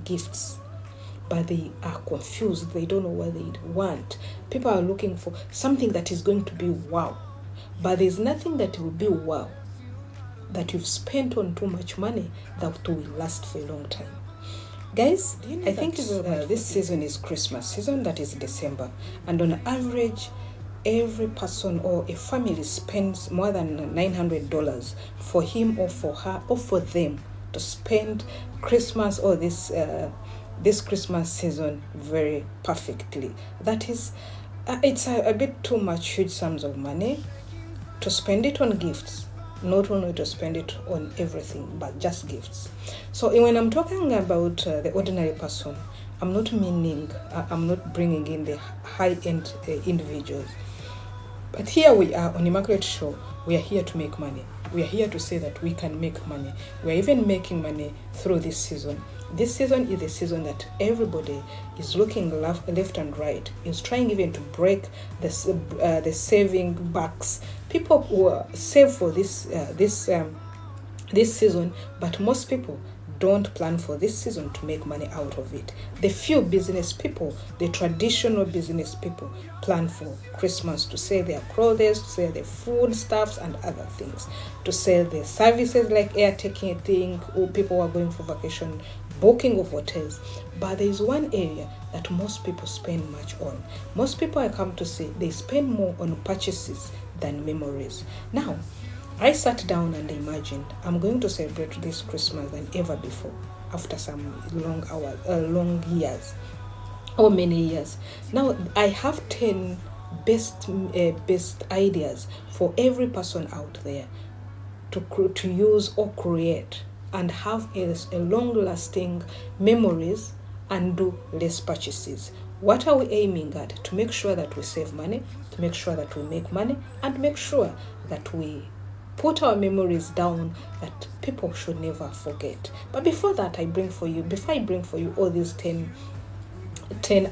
gifts, but they are confused. They don't know what they want. People are looking for something that is going to be wow, but there's nothing that will be wow that you've spent on too much money that will last for a long time. Guys, I think this season is Christmas season, that is December, and on average every person or a family spends more than $900 for him or for her or for them to spend Christmas or this Christmas season very perfectly. That is, it's a bit too much, huge sums of money to spend it on gifts, not only to spend it on everything, but just gifts. So when I'm talking about the ordinary person, I'm not bringing in the high-end individuals. But here we are on Immaculate Show. We are here to make money. We are here to say that we can make money. We are even making money through this season. This season is a season that everybody is looking left and right, is trying even to break the saving backs. People who save for this season, but most people don't plan for this season to make money out of it. The few business people, the traditional business people, plan for Christmas to sell their clothes, to sell their food stuffs and other things, to sell their services like air ticketing, or people who are going for vacation, booking of hotels. But there is one area that most people spend much on. Most people, I come to say, they spend more on purchases than memories. Now, I sat down and imagined I'm going to celebrate this Christmas than ever before after some long years or many years. Now I have 10 best ideas for every person out there to use or create and have a long-lasting memories and do less purchases. What are we aiming at? To make sure that we save money, to make sure that we make money, and make sure that we put our memories down that people should never forget. But before I bring for you all these 10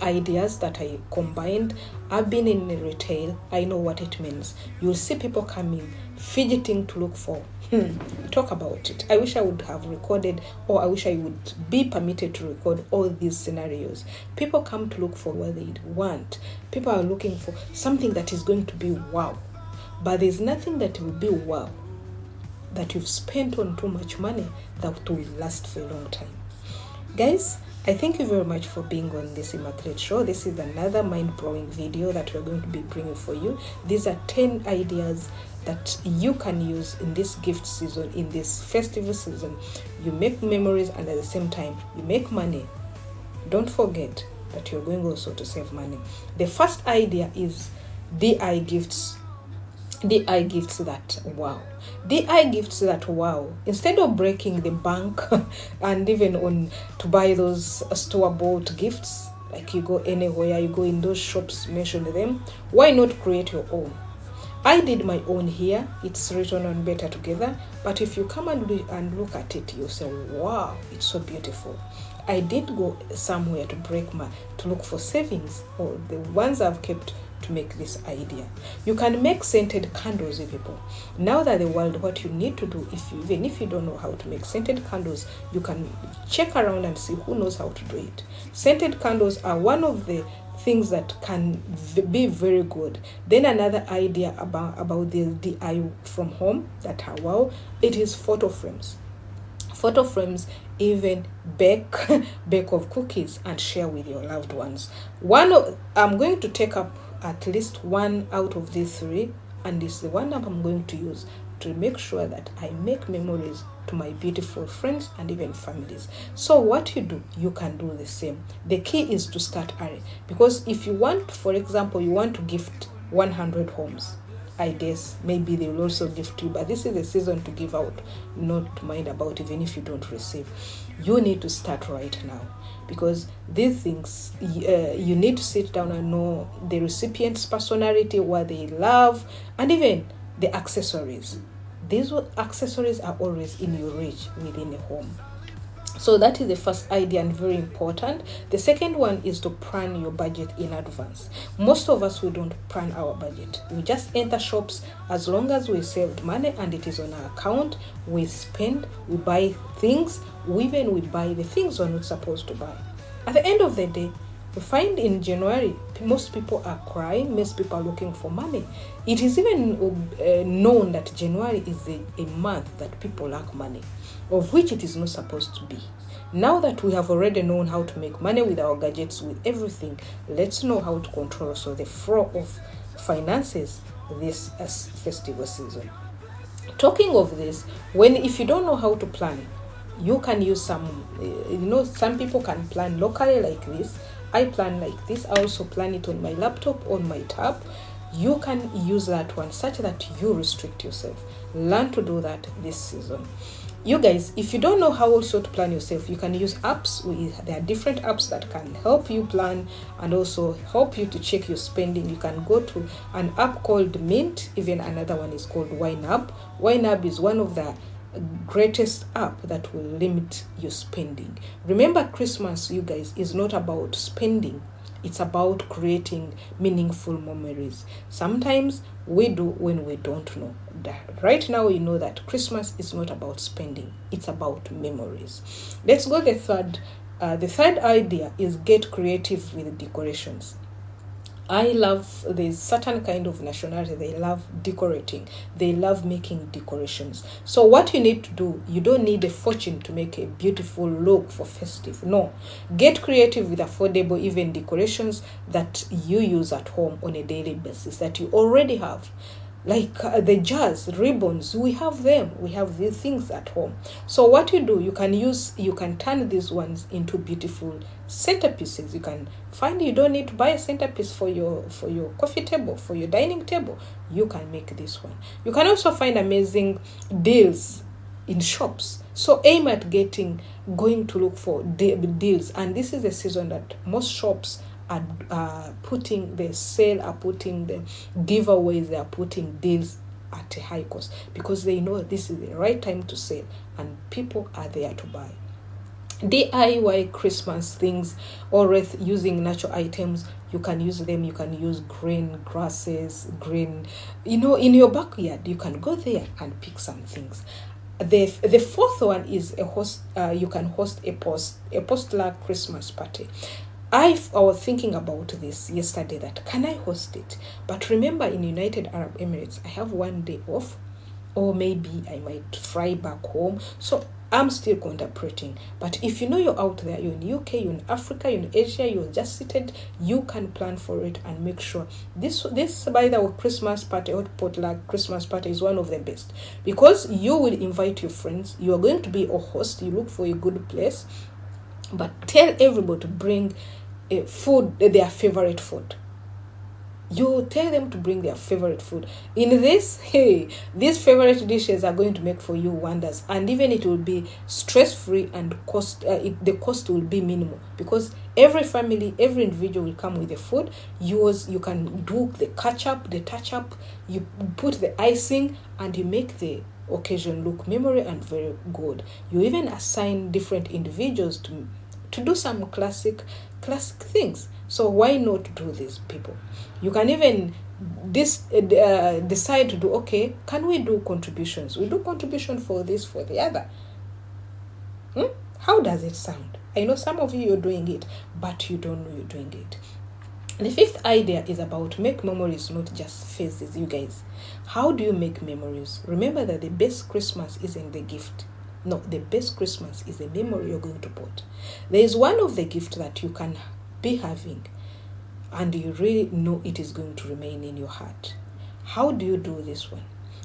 ideas that I combined. I've been in retail. I know what it means. You'll see people coming, fidgeting to look for. Talk about it. I wish I would have recorded, or I wish I would be permitted to record all these scenarios. People come to look for what they want. People are looking for something that is going to be wow. But there's nothing that will be wow that you've spent on too much money that will last for a long time. Guys, I thank you very much for being on this Immaculate Show. This is another mind-blowing video that we're going to be bringing for you. These are 10 ideas that you can use in this gift season, in this festival season. You make memories and at the same time, you make money. Don't forget that you're going also to save money. The first idea is DI gifts. DI gifts that wow. DI gifts that wow. Instead of breaking the bank and even on to buy those store-bought gifts, like you go anywhere, you go in those shops, mention them, why not create your own? I did my own here. It's written on Better Together. But if you come and look at it, you'll say, wow, it's so beautiful. I did go somewhere to look for savings, or the ones I've kept to make this idea. You can make scented candles with people. Now that the world, what you need to do, even if you don't know how to make scented candles, you can check around and see who knows how to do it. Scented candles are one of the things that can be very good. Then another idea about the DIY from home that are wow, it is photo frames. Photo frames, even bake of cookies and share with your loved ones. I'm going to take up at least one out of these three, and it's the one that I'm going to use to make sure that I make memories to my beautiful friends and even families. So what you do, you can do the same. The key is to start early, because if you want, for example, you want to gift 100 homes, I guess maybe they will also gift you, but this is the season to give out, not to mind about even if you don't receive. You need to start right now, because these things, you need to sit down and know the recipient's personality, what they love, and even the accessories. These accessories are always in your reach within a home. So that is the first idea and very important. The second one is to plan your budget in advance. Most of us, we don't plan our budget. We just enter shops. As long as we saved money and it is on our account, we spend, we buy things, we buy the things we're not supposed to buy. At the end of the day, we find in January, most people are crying, most people are looking for money. It is even known that January is a month that people lack money, of which it is not supposed to be. Now that we have already known how to make money with our gadgets, with everything, let's know how to control also the flow of finances this festival season. Talking of this, if you don't know how to plan, you can use some people can plan locally like this. I plan like this. I also plan it on my laptop, on my tab. You can use that one such that you restrict yourself. Learn to do that this season. You guys, if you don't know how also to plan yourself, you can use apps. There are different apps that can help you plan and also help you to check your spending. You can go to an app called Mint. Even another one is called YNAB. YNAB is one of the greatest app that will limit your spending. Remember, Christmas, you guys, is not about spending. It's about creating meaningful memories. Sometimes we do when we don't know. Right now, you know that Christmas is not about spending. It's about memories. Let's go the third. The third idea is get creative with decorations. There's certain kind of nationality, they love decorating. They love making decorations. So what you need to do, you don't need a fortune to make a beautiful look for festive. No. Get creative with affordable, even decorations that you use at home on a daily basis that you already have. Like the jars, ribbons, we have them. We have these things at home. So what you do, you can turn these ones into beautiful centerpieces. You can find you don't need to buy a centerpiece for your coffee table, for your dining table. You can make this one. You can also find amazing deals in shops. So aim at going to look for deals. And this is the season that most shops are putting the sale, are putting the giveaways, they are putting deals at a high cost because they know this is the right time to sell and people are there to buy. DIY Christmas things, or using natural items, you can use them. You can use green grasses, in your backyard. You can go there and pick some things. The fourth one is you can host a postler Christmas party. I was thinking about this yesterday that can I host it? But remember, in United Arab Emirates, I have one day off, or maybe I might fly back home. So I'm still contemplating. But if you know you're out there, you're in UK, you're in Africa, you're in Asia, you're just seated, you can plan for it and make sure. This by the way, Christmas party or potluck Christmas party is one of the best because you will invite your friends. You are going to be a host. You look for a good place, but tell everybody to bring their favorite food. You tell them to bring their favorite food. In this, these favorite dishes are going to make for you wonders, and even it will be stress-free and the cost will be minimal because every family, every individual will come with the food. You can do the catch-up, the touch-up, you put the icing, and you make the occasion look memory and very good. You even assign different individuals to do some classic things. So why not do this, people? You can even decide to do, okay, can we do contributions? We do contribution for this, for the other. How does it sound? I know some of you are doing it, but you don't know you're doing it. The fifth idea is about make memories, not just faces, you guys. How do you make memories? Remember that the best Christmas isn't the gift. No, the best Christmas is the memory you're going to put. There is one of the gifts that you can be having and you really know it is going to remain in your heart. How do you do this one?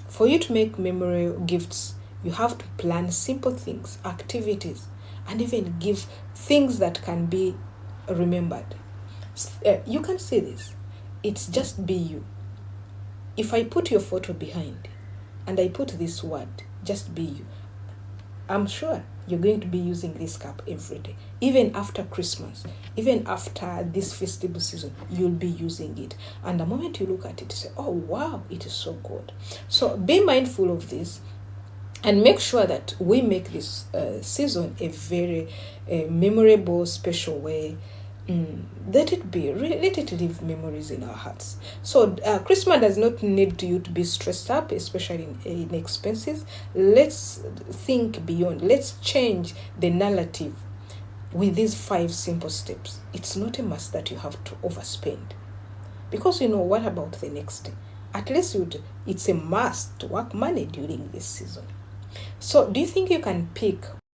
For you to make memory gifts, you have to plan simple things, activities, and even give things that can be remembered. You can see this. It's just be you. If I put your photo behind and I put this word, just be you, I'm sure you're going to be using this cup every day. Even after Christmas, even after this festival season, you'll be using it. And the moment you look at it, you say, oh, wow, it is so good. So be mindful of this. and make sure that we make this season a very memorable, special way. Let it be, let it leave memories in our hearts. So Christmas does not need you to be stressed up, especially in expenses. Let's think beyond. Let's change the narrative with these 5 simple steps. It's not a must that you have to overspend, because what about the next day? At least it's a must to work money during this season. So do you think you can pick